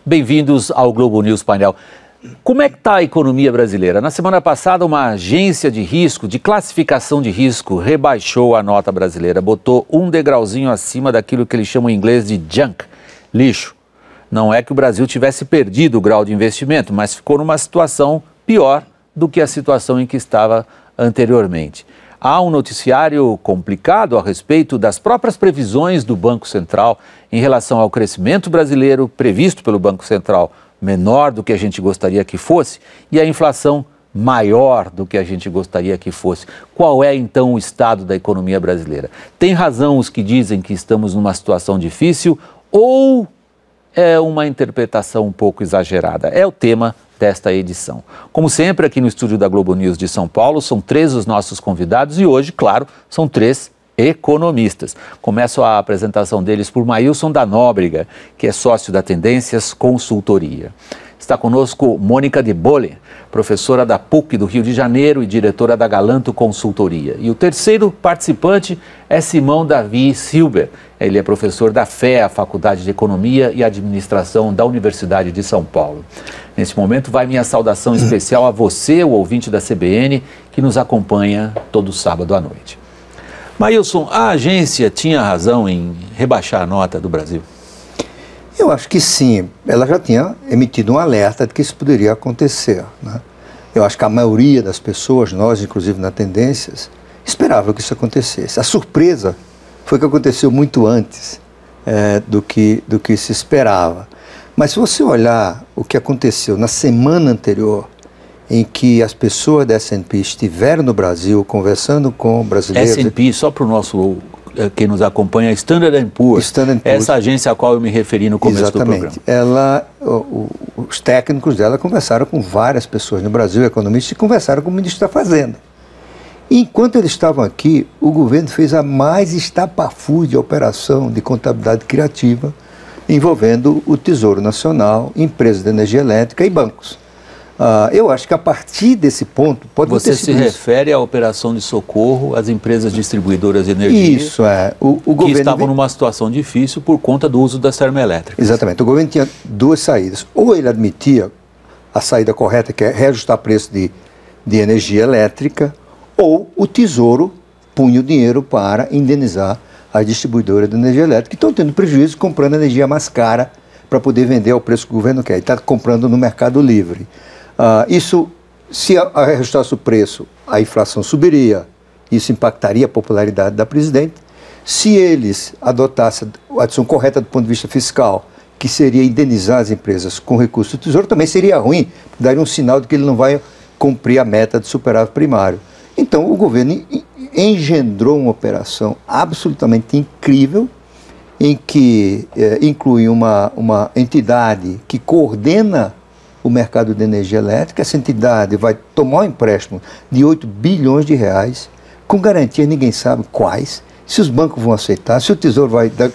Bem-vindos ao Globo News Painel. Como é que está a economia brasileira? Na semana passada, uma agência de risco, de classificação de risco, rebaixou a nota brasileira, botou um degrauzinho acima daquilo que eles chamam em inglês de junk, lixo. Não é que o Brasil tivesse perdido o grau de investimento, mas ficou numa situação pior do que a situação em que estava anteriormente. Há um noticiário complicado a respeito das próprias previsões do Banco Central em relação ao crescimento brasileiro previsto pelo Banco Central, menor do que a gente gostaria que fosse, e a inflação maior do que a gente gostaria que fosse. Qual é, então, o estado da economia brasileira? Tem razão os que dizem que estamos numa situação difícil ou é uma interpretação um pouco exagerada? É o tema desta edição. Como sempre, aqui no estúdio da Globo News de São Paulo, são 3 os nossos convidados e hoje, claro, são 3 economistas. Começo a apresentação deles por Maílson da Nóbrega, que é sócio da Tendências Consultoria. Está conosco Mônica de Bolle, professora da PUC do Rio de Janeiro e diretora da Galanto Consultoria. E o terceiro participante é Simão Davi Silber. Ele é professor da FEA, a Faculdade de Economia e Administração da Universidade de São Paulo. Nesse momento vai minha saudação especial a você, o ouvinte da CBN, que nos acompanha todo sábado à noite. Maílson, a agência tinha razão em rebaixar a nota do Brasil? Eu acho que sim. Ela já tinha emitido um alerta de que isso poderia acontecer, né? Eu acho que a maioria das pessoas, nós inclusive na Tendências, esperava que isso acontecesse. A surpresa foi que aconteceu muito antes do que se esperava. Mas se você olhar o que aconteceu na semana anterior, em que as pessoas da S&P estiveram no Brasil conversando com brasileiros... S&P, só para o nosso... quem nos acompanha, Standard & Poor's, essa agência a qual eu me referi no começo do programa. Os técnicos dela conversaram com várias pessoas no Brasil, economistas, e conversaram com o ministro da Fazenda. E enquanto eles estavam aqui, o governo fez a mais estapafúrdia operação de contabilidade criativa envolvendo o Tesouro Nacional, empresas de energia elétrica e bancos. Eu acho que a partir desse ponto pode Você se refere à operação de socorro às empresas distribuidoras de energia? Isso, o que governo estavam numa situação difícil por conta do uso das termoelétricas. Exatamente. O governo tinha 2 saídas. Ou ele admitia a saída correta, que é reajustar preço de energia elétrica, ou o Tesouro punha o dinheiro para indenizar as distribuidoras de energia elétrica, que estão tendo prejuízo comprando energia mais cara para poder vender ao preço que o governo quer. E está comprando no mercado livre. Se reajustasse o preço, a inflação subiria, isso impactaria a popularidade da presidente. Se eles adotassem a ação correta do ponto de vista fiscal, que seria indenizar as empresas com recursos do Tesouro, também seria ruim, daria um sinal de que ele não vai cumprir a meta de superávit primário. Então, o governo engendrou uma operação absolutamente incrível, em que inclui uma entidade que coordena o mercado de energia elétrica. Essa entidade vai tomar um empréstimo de 8 bilhões de reais, com garantia, ninguém sabe quais, se os bancos vão aceitar, se o Tesouro vai dar...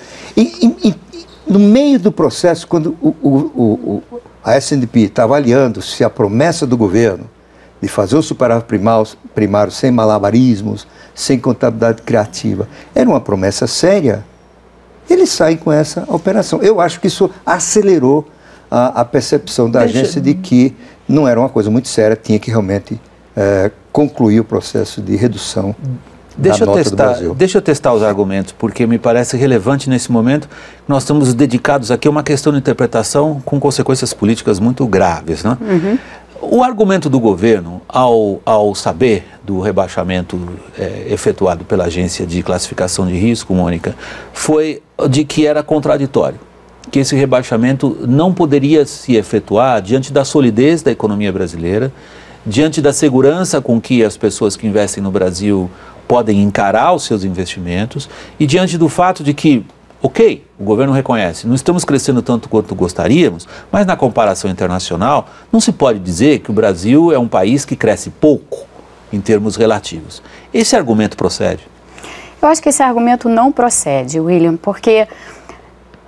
No meio do processo, quando a S&P está avaliando se a promessa do governo de fazer o superávit primário sem malabarismos, sem contabilidade criativa, era uma promessa séria, eles saem com essa operação. Eu acho que isso acelerou a percepção da agência de que não era uma coisa muito séria, tinha que realmente concluir o processo de redução da nota do Brasil. Deixa eu testar os argumentos, porque me parece relevante nesse momento. Nós estamos dedicados aqui a uma questão de interpretação com consequências políticas muito graves, né? Uhum. O argumento do governo, ao saber do rebaixamento efetuado pela agência de classificação de risco, Mônica, foi de que era contraditório, que esse rebaixamento não poderia se efetuar diante da solidez da economia brasileira, diante da segurança com que as pessoas que investem no Brasil podem encarar os seus investimentos e diante do fato de que, ok, o governo reconhece, não estamos crescendo tanto quanto gostaríamos, mas na comparação internacional não se pode dizer que o Brasil é um país que cresce pouco em termos relativos. Esse argumento procede? Eu acho que esse argumento não procede, William, porque...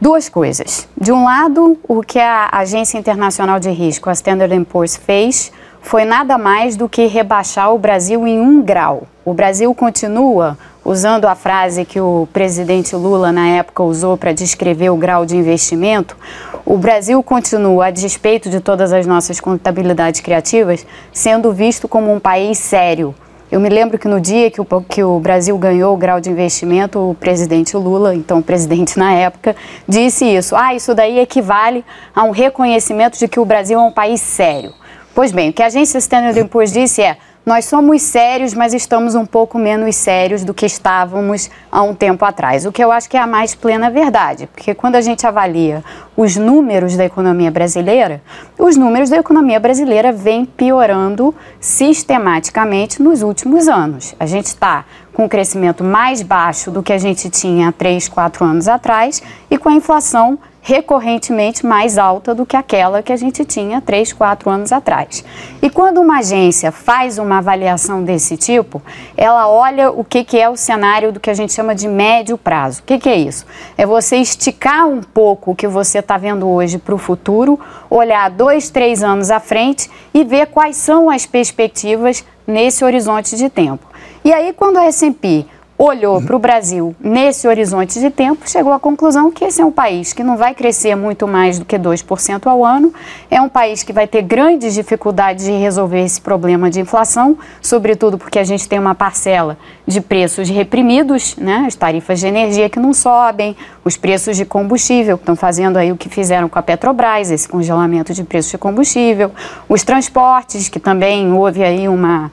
2 coisas. De um lado, o que a Agência Internacional de Risco, a Standard & Poor's, fez foi nada mais do que rebaixar o Brasil em 1 grau. O Brasil continua usando a frase que o presidente Lula, na época, usou para descrever o grau de investimento. o Brasil continua, a despeito de todas as nossas contabilidades criativas, sendo visto como um país sério. Eu me lembro que no dia que o Brasil ganhou o grau de investimento, o presidente Lula, então presidente na época, disse isso. Isso daí equivale a um reconhecimento de que o Brasil é um país sério. Pois bem, o que a agência Standard & Poor's disse é: nós somos sérios, mas estamos um pouco menos sérios do que estávamos há um tempo atrás. O que eu acho que é a mais plena verdade, porque quando a gente avalia os números da economia brasileira, os números da economia brasileira vêm piorando sistematicamente nos últimos anos. A gente está com um crescimento mais baixo do que a gente tinha há 3, 4 anos atrás e com a inflação recorrentemente mais alta do que aquela que a gente tinha 3, 4 anos atrás. E quando uma agência faz uma avaliação desse tipo, ela olha o que é o cenário do que a gente chama de médio prazo. O que é isso? É você esticar um pouco o que você está vendo hoje para o futuro, olhar 2, 3 anos à frente e ver quais são as perspectivas nesse horizonte de tempo. E aí, quando a S&P olhou para o Brasil nesse horizonte de tempo, chegou à conclusão que esse é um país que não vai crescer muito mais do que 2% ao ano, é um país que vai ter grandes dificuldades de resolver esse problema de inflação, sobretudo porque a gente tem uma parcela de preços reprimidos, né? As tarifas de energia que não sobem, os preços de combustível, que estão fazendo aí o que fizeram com a Petrobras, esse congelamento de preços de combustível, os transportes, que também houve aí uma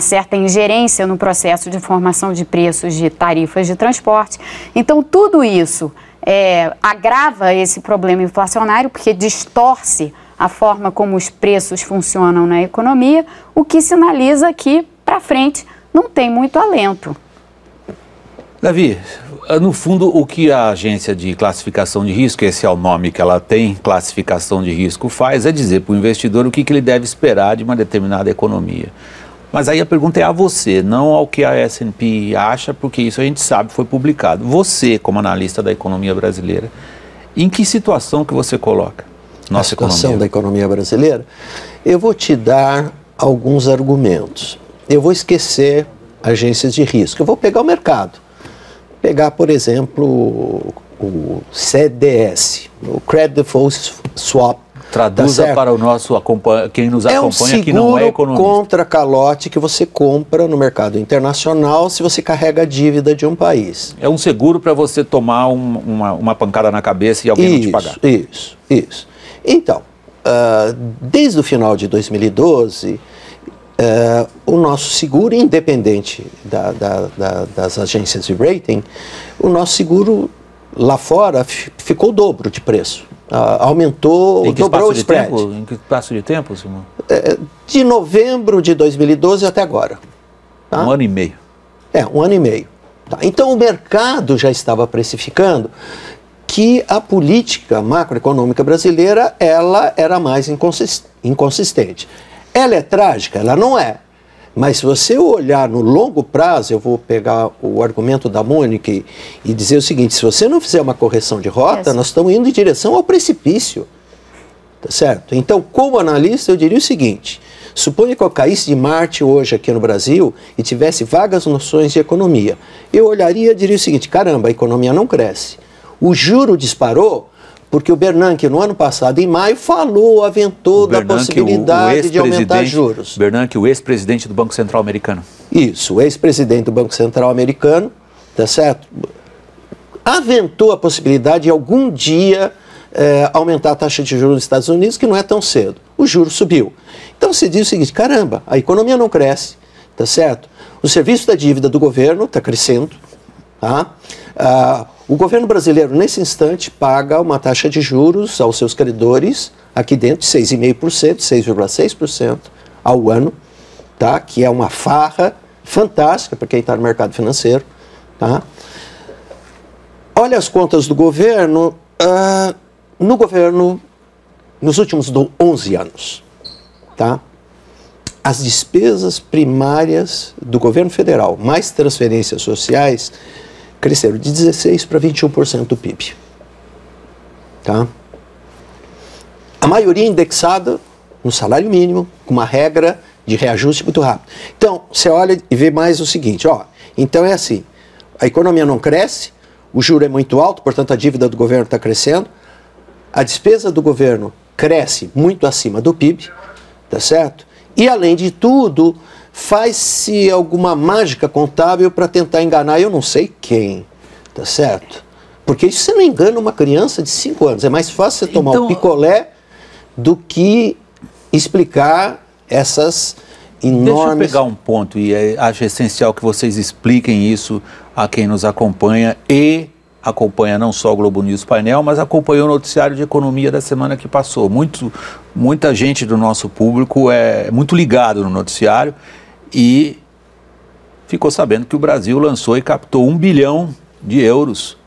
certa ingerência no processo de formação de preços de tarifas de transporte. Então, tudo isso agrava esse problema inflacionário, porque distorce a forma como os preços funcionam na economia, o que sinaliza que, para frente, não tem muito alento. Davi, no fundo, o que a agência de classificação de risco, esse é o nome que ela tem, classificação de risco, faz, é dizer para o investidor o que ele deve esperar de uma determinada economia. Mas aí a pergunta é a você, não ao que a S&P acha, porque isso a gente sabe, foi publicado. Você, como analista da economia brasileira, em que situação que você coloca nossa economia? A situação da economia brasileira? Eu vou te dar alguns argumentos. Eu vou esquecer agências de risco. Eu vou pegar o mercado. Pegar, por exemplo, o CDS, o Credit Default Swap. Traduza para o nosso quem nos acompanha que não é economista. É um seguro contra calote que você compra no mercado internacional se você carrega a dívida de um país. É um seguro para você tomar uma pancada na cabeça e alguém não te pagar. Isso. Então, desde o final de 2012, o nosso seguro, independente das agências de rating, o nosso seguro lá fora ficou o dobro de preço. Aumentou, dobrou o spread. Em que espaço de tempo, Simão? De novembro de 2012 até agora. Tá? 1 ano e meio. 1 ano e meio. Tá? Então o mercado já estava precificando que a política macroeconômica brasileira ela era mais inconsistente. Ela é trágica? Ela não é. Mas se você olhar no longo prazo, eu vou pegar o argumento da Mônica e dizer o seguinte: se você não fizer uma correção de rota, nós estamos indo em direção ao precipício. Tá certo? Então, como analista, eu diria o seguinte: suponha que eu caísse de Marte hoje aqui no Brasil e tivesse vagas noções de economia. Eu olharia e diria o seguinte: caramba, a economia não cresce. O juro disparou porque o Bernanke, no ano passado, em maio, aventou da possibilidade de aumentar juros. Bernanke, o ex-presidente do Banco Central americano. Isso, o ex-presidente do Banco Central americano, tá certo? Aventou a possibilidade de algum dia aumentar a taxa de juros dos Estados Unidos, que não é tão cedo. O juro subiu. Então se diz o seguinte: caramba, a economia não cresce, tá certo? O serviço da dívida do governo está crescendo, tá? O governo brasileiro, nesse instante, paga uma taxa de juros aos seus credores, aqui dentro, de 6,5%, 6,6% ao ano, tá? Que é uma farra fantástica para quem está no mercado financeiro. Tá? Olha as contas do governo, nos últimos 11 anos. Tá? As despesas primárias do governo federal, mais transferências sociais, cresceram de 16% para 21% do PIB. Tá? A maioria indexada no salário mínimo, com uma regra de reajuste muito rápido. Então, você olha e vê mais o seguinte, então é assim, a economia não cresce, o juro é muito alto, portanto a dívida do governo está crescendo, a despesa do governo cresce muito acima do PIB, tá certo? E, além de tudo, faz-se alguma mágica contábil para tentar enganar eu não sei quem, tá certo? Porque isso você não engana uma criança de 5 anos. É mais fácil você tomar o picolé do que explicar essas enormes... Deixa eu pegar um ponto e acho essencial que vocês expliquem isso a quem nos acompanha e acompanha não só o Globo News Painel, mas acompanhou o noticiário de economia da semana que passou. Muita gente do nosso público é muito ligado no noticiário e ficou sabendo que o Brasil lançou e captou 1 bilhão de euros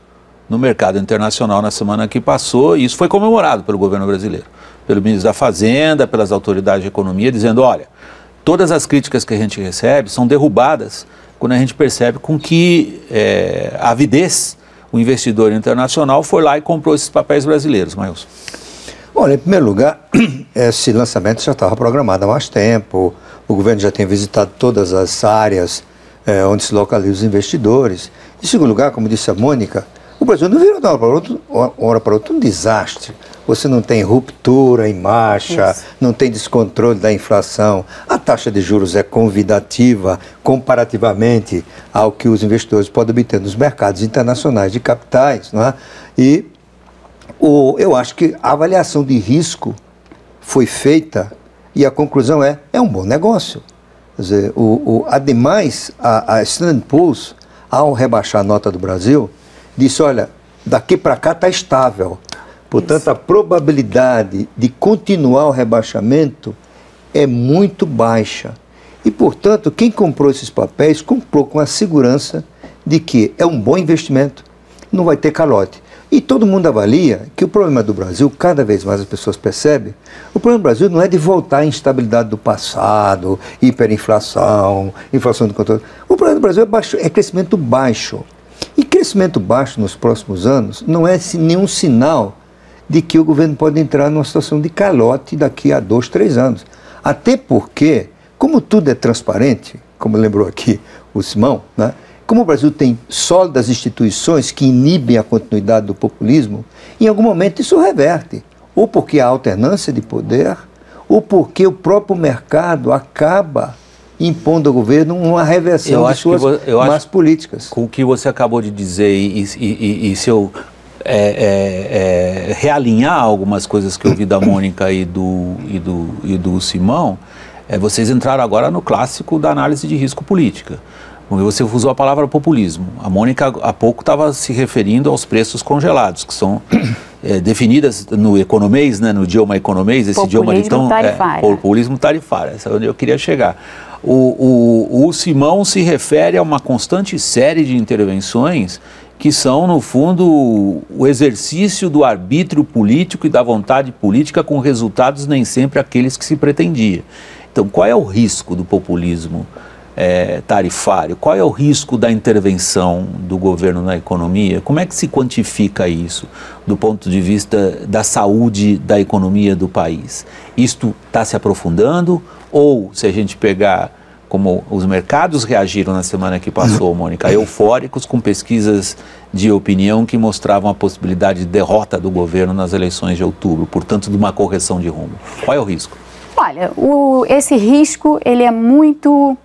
no mercado internacional na semana que passou, e isso foi comemorado pelo governo brasileiro, pelo ministro da Fazenda, pelas autoridades de economia, dizendo, olha, todas as críticas que a gente recebe são derrubadas quando a gente percebe com que avidez o investidor internacional foi lá e comprou esses papéis brasileiros, Maílson. Olha, em primeiro lugar, esse lançamento já estava programado há mais tempo, o governo já tem visitado todas as áreas onde se localizam os investidores. Em segundo lugar, como disse a Mônica, o Brasil não virou de uma hora para outra um desastre. Você não tem ruptura em marcha, não tem descontrole da inflação. A taxa de juros é convidativa comparativamente ao que os investidores podem obter nos mercados internacionais de capitais, não é? E eu acho que a avaliação de risco foi feita e a conclusão é um bom negócio. Quer dizer, ademais, a Standard & Poor's, ao rebaixar a nota do Brasil, disse, olha, daqui para cá está estável. Portanto, a probabilidade de continuar o rebaixamento é muito baixa. E, portanto, quem comprou esses papéis, comprou com a segurança de que é um bom investimento, não vai ter calote. E todo mundo avalia que o problema do Brasil, cada vez mais as pessoas percebem, o problema do Brasil não é de voltar à instabilidade do passado, hiperinflação, inflação de controle. O problema do Brasil é crescimento baixo. E crescimento baixo nos próximos anos não é nenhum sinal de que o governo pode entrar numa situação de calote daqui a 2, 3 anos. Até porque, como tudo é transparente, como lembrou aqui o Simão, né? Como o Brasil tem sólidas instituições que inibem a continuidade do populismo, em algum momento isso reverte. Ou porque há alternância de poder, ou porque o próprio mercado acaba impondo ao governo uma reversão de suas más políticas. Com o que você acabou de dizer, e se eu realinhar algumas coisas que eu vi da Mônica e do Simão, vocês entraram agora no clássico da análise de risco política. Você usou a palavra populismo. A Mônica há pouco estava se referindo aos preços congelados, que são definidas no economês, né, no idioma economês, esse idioma de tão populismo tarifário. Essa é onde eu queria chegar. O Simão se refere a uma constante série de intervenções que são, no fundo, o exercício do arbítrio político e da vontade política com resultados nem sempre aqueles que se pretendia. Então, qual é o risco do populismo tarifário? Qual é o risco da intervenção do governo na economia? Como é que se quantifica isso do ponto de vista da saúde da economia do país? Isto está se aprofundando? Ou, se a gente pegar como os mercados reagiram na semana que passou, Mônica, eufóricos com pesquisas de opinião que mostravam a possibilidade de derrota do governo nas eleições de outubro, portanto, de uma correção de rumo. Qual é o risco? Olha, esse risco, ele é muito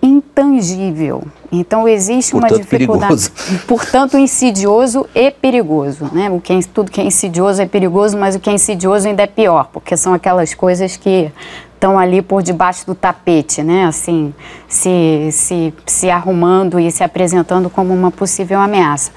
intangível. Então, existe uma dificuldade. Portanto, insidioso e perigoso, né? Tudo que é insidioso é perigoso, mas o que é insidioso ainda é pior, porque são aquelas coisas que estão ali por debaixo do tapete, né? Assim, se arrumando e se apresentando como uma possível ameaça.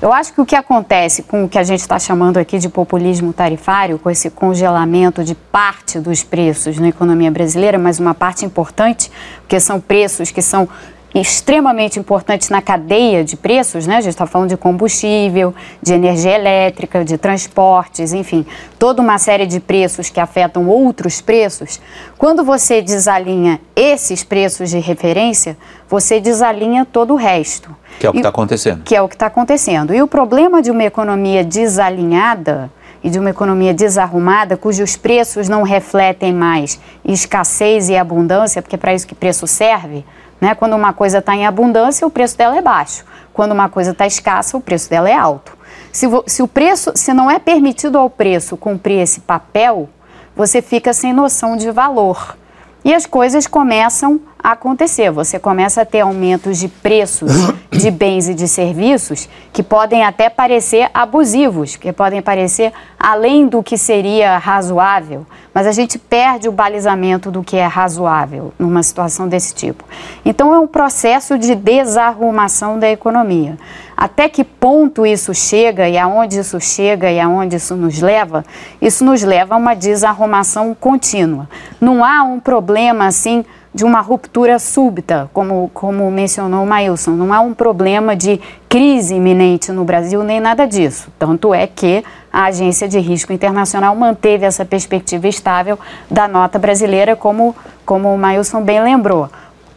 Eu acho que o que acontece com o que a gente está chamando aqui de populismo tarifário, com esse congelamento de parte dos preços na economia brasileira, mas uma parte importante, porque são preços que são extremamente importantes na cadeia de preços, né? A gente está falando de combustível, de energia elétrica, de transportes, enfim, toda uma série de preços que afetam outros preços. Quando você desalinha esses preços de referência, você desalinha todo o resto. Que é o que está acontecendo. Que é o que está acontecendo. E o problema de uma economia desalinhada e de uma economia desarrumada, cujos preços não refletem mais escassez e abundância, porque é para isso que preço serve, né? Quando uma coisa está em abundância, o preço dela é baixo. Quando uma coisa está escassa, o preço dela é alto. se não é permitido ao preço cumprir esse papel, você fica sem noção de valor. E as coisas começam a acontecer. Você começa a ter aumentos de preços de bens e de serviços que podem até parecer abusivos, que podem parecer além do que seria razoável, mas a gente perde o balizamento do que é razoável numa situação desse tipo. Então é um processo de desarrumação da economia. Até que ponto isso chega e aonde isso chega e aonde isso nos leva? Isso nos leva a uma desarrumação contínua. Não há um problema assim de uma ruptura súbita, como mencionou o Maílson. Não há um problema de crise iminente no Brasil, nem nada disso. Tanto é que a Agência de Risco Internacional manteve essa perspectiva estável da nota brasileira, como o Maílson bem lembrou.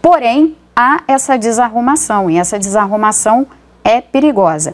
Porém, há essa desarrumação, e essa desarrumação é perigosa.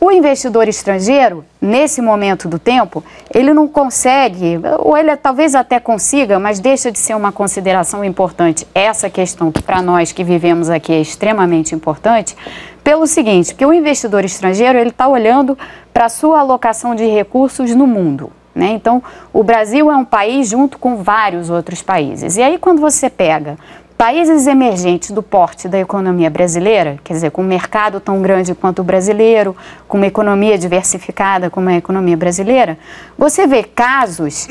O investidor estrangeiro, nesse momento do tempo, ele não consegue, ou ele talvez até consiga, mas deixa de ser uma consideração importante, essa questão que para nós que vivemos aqui é extremamente importante, pelo seguinte, porque o investidor estrangeiro ele está olhando para a sua alocação de recursos no mundo, né? Então, o Brasil é um país junto com vários outros países. E aí, quando você pega países emergentes do porte da economia brasileira, quer dizer, com um mercado tão grande quanto o brasileiro, com uma economia diversificada como a economia brasileira, você vê casos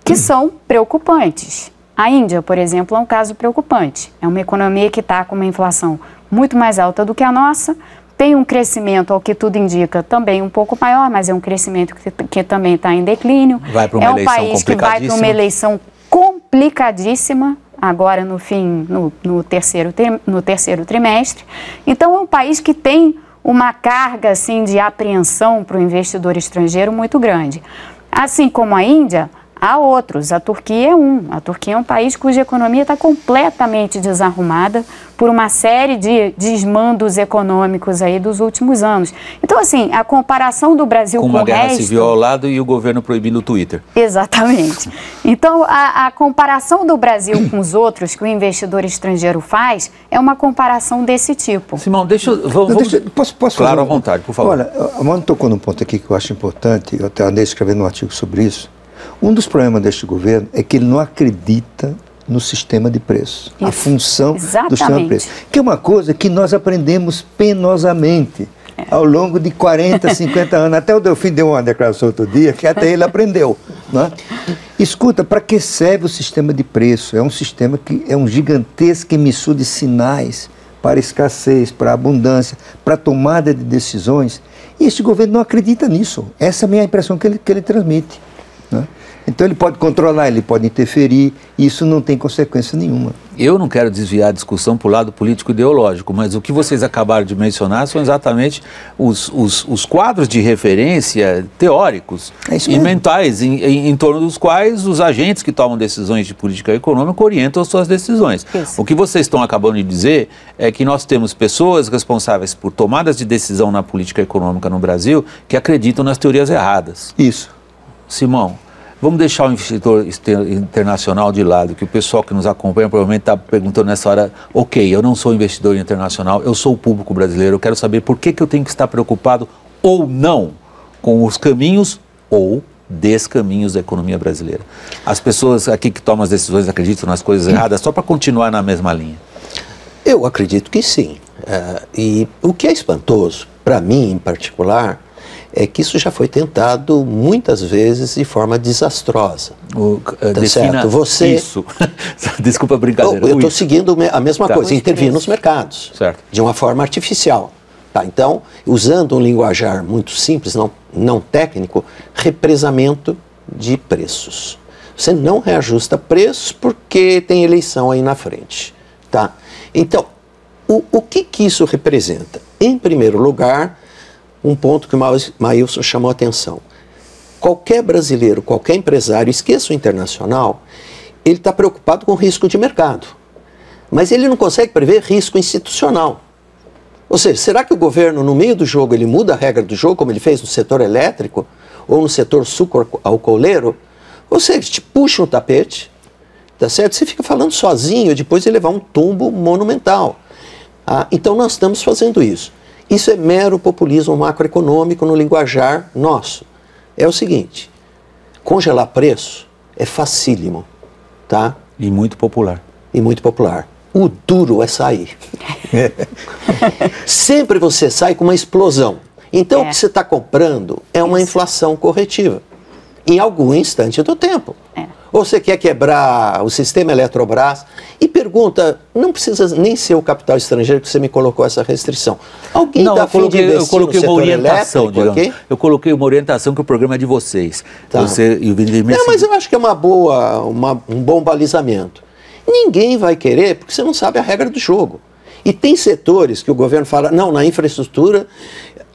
que são preocupantes. A Índia, por exemplo, é um caso preocupante. É uma economia que está com uma inflação muito mais alta do que a nossa, tem um crescimento, ao que tudo indica, também um pouco maior, mas é um crescimento que também está em declínio. Vai para uma eleição país que vai para uma eleição complicadíssima, agora no terceiro trimestre. Então é um país que tem uma carga assim, de apreensão para o investidor estrangeiro muito grande. Assim como a Índia, há outros. A Turquia é um. A Turquia é um país cuja economia está completamente desarrumada por uma série de desmandos econômicos aí dos últimos anos. Então, assim, a comparação do Brasil com o resto... Com uma guerra civil ao lado e o governo proibindo o Twitter. Exatamente. Então, a comparação do Brasil com os outros que o investidor estrangeiro faz é uma comparação desse tipo. Simão, deixa eu... Posso claro, à vontade, por favor. Olha, a Mano tocou num ponto aqui que eu acho importante, eu até andei escrevendo um artigo sobre isso. Um dos problemas deste governo é que ele não acredita no sistema de preços, a função do sistema de preços, que é uma coisa que nós aprendemos penosamente ao longo de 40, 50 anos. Até o Delfim deu uma declaração outro dia que até ele aprendeu. Né? Escuta, para que serve o sistema de preço? É um sistema que é um gigantesco emissor de sinais para escassez, para abundância, para tomada de decisões. E este governo não acredita nisso. Essa é a minha impressão que ele transmite. Né? Então ele pode controlar, ele pode interferir, e isso não tem consequência nenhuma. Eu não quero desviar a discussão para o lado político-ideológico, mas o que vocês acabaram de mencionar são exatamente os quadros de referência teóricos e mentais em torno dos quais os agentes que tomam decisões de política econômica orientam as suas decisões. Isso. O que vocês estão acabando de dizer é que nós temos pessoas responsáveis por tomadas de decisão na política econômica no Brasil que acreditam nas teorias erradas. Isso. Simão, vamos deixar o investidor internacional de lado, que o pessoal que nos acompanha provavelmente está perguntando nessa hora, ok, eu não sou investidor internacional, eu sou o público brasileiro, eu quero saber por que eu tenho que estar preocupado ou não com os caminhos ou descaminhos da economia brasileira. As pessoas aqui que tomam as decisões acreditam nas coisas erradas, só para continuar na mesma linha. Eu acredito que sim. E o que é espantoso, para mim em particular, é que isso já foi tentado muitas vezes de forma desastrosa. Tá certo? Você... Isso. Desculpa a brincadeira. Eu estou seguindo a mesma coisa, intervir nos mercados, certo, de uma forma artificial. Tá, então, usando um linguajar muito simples, não técnico, represamento de preços. Você não reajusta preços porque tem eleição aí na frente. Tá? Então, o que isso representa? Em primeiro lugar, um ponto que o Maílson chamou a atenção. Qualquer brasileiro, qualquer empresário, esqueça o internacional, ele está preocupado com risco de mercado. Mas ele não consegue prever risco institucional. Ou seja, será que o governo, no meio do jogo, ele muda a regra do jogo, como ele fez no setor elétrico ou no setor sucro-alcooleiro? Ou seja, te puxa um tapete, tá certo? Você fica falando sozinho e depois ele levar um tombo monumental. Então nós estamos fazendo isso. Isso é mero populismo macroeconômico no linguajar nosso. É o seguinte, congelar preço é facílimo, tá? E muito popular. E muito popular. O duro é sair. Sempre você sai com uma explosão. Então, o que você está comprando é uma inflação corretiva, em algum instante do tempo. Ou você quer quebrar o sistema Eletrobras e pergunta, não precisa nem ser o capital estrangeiro que você me colocou essa restrição. Alguém está a fim de investir eu coloquei no uma setor orientação, elétrico, digamos. okay? Eu coloquei uma orientação que o programa é de vocês. Tá. Você e o Não, mas eu acho que é um bom balizamento. Ninguém vai querer, porque você não sabe a regra do jogo. E tem setores que o governo fala, não, na infraestrutura,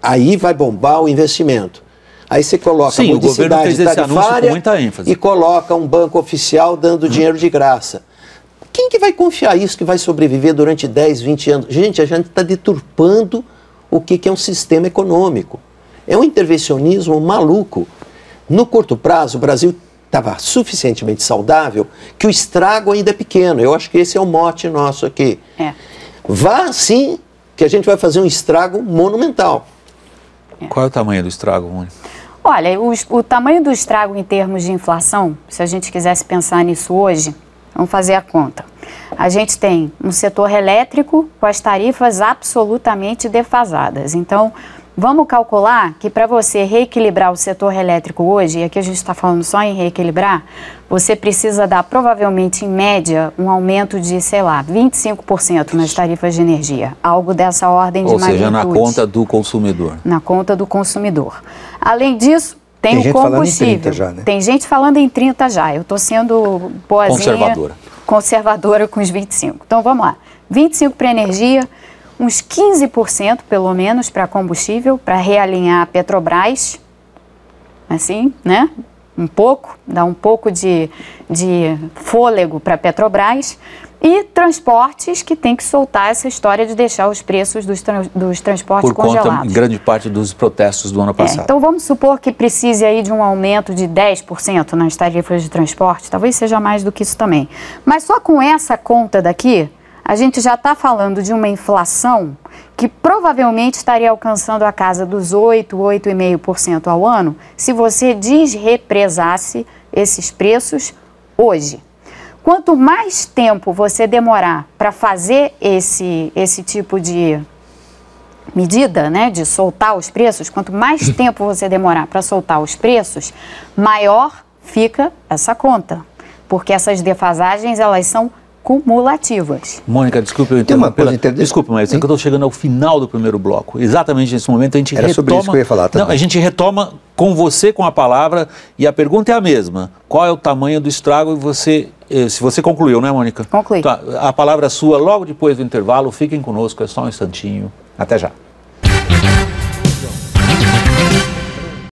aí vai bombar o investimento. Aí você coloca a modicidade tarifária com muita ênfase. E coloca um banco oficial dando dinheiro de graça. Quem que vai confiar isso que vai sobreviver durante 10, 20 anos? Gente, a gente está deturpando o que é um sistema econômico. É um intervencionismo maluco. No curto prazo, o Brasil estava suficientemente saudável que o estrago ainda é pequeno. Eu acho que esse é o mote nosso aqui. Vá sim, que a gente vai fazer um estrago monumental. Qual é o tamanho do estrago, Mônica? Olha, o tamanho do estrago em termos de inflação, se a gente quisesse pensar nisso hoje, vamos fazer a conta. A gente tem um setor elétrico com as tarifas absolutamente defasadas. Então, vamos calcular que para você reequilibrar o setor elétrico hoje, e aqui a gente está falando só em reequilibrar, você precisa dar provavelmente, em média, um aumento de, sei lá, 25% nas tarifas de energia. Algo dessa ordem de magnitude. Ou seja, na conta do consumidor. Na conta do consumidor. Além disso, tem o combustível. Já, né? Tem gente falando em 30 já. Eu estou sendo boazinha. Conservadora com os 25. Então, vamos lá. 25 para energia, uns 15% pelo menos para combustível, para realinhar a Petrobras, assim, né? Um pouco, dá um pouco de fôlego para a Petrobras, e transportes que tem que soltar essa história de deixar os preços dos transportes congelados. Por conta, em grande parte, dos protestos do ano passado. Então vamos supor que precise aí de um aumento de 10% nas tarifas de transporte, talvez seja mais do que isso também. Mas só com essa conta daqui, a gente já está falando de uma inflação que provavelmente estaria alcançando a casa dos 8,5% ao ano, se você desrepresasse esses preços hoje. Quanto mais tempo você demorar para fazer esse tipo de medida, né, de soltar os preços, quanto mais tempo você demorar para soltar os preços, maior fica essa conta, porque essas defasagens, elas são cumulativas. Mônica, desculpe eu interromper. Desculpe, mas é que eu estou chegando ao final do primeiro bloco. Exatamente nesse momento a gente retoma... sobre isso que eu ia falar também. Não, a gente retoma com você, com a palavra, e a pergunta é a mesma. Qual é o tamanho do estrago? E se você concluiu, né, Mônica? Concluí. Então, a palavra é sua logo depois do intervalo. Fiquem conosco, é só um instantinho. Até já.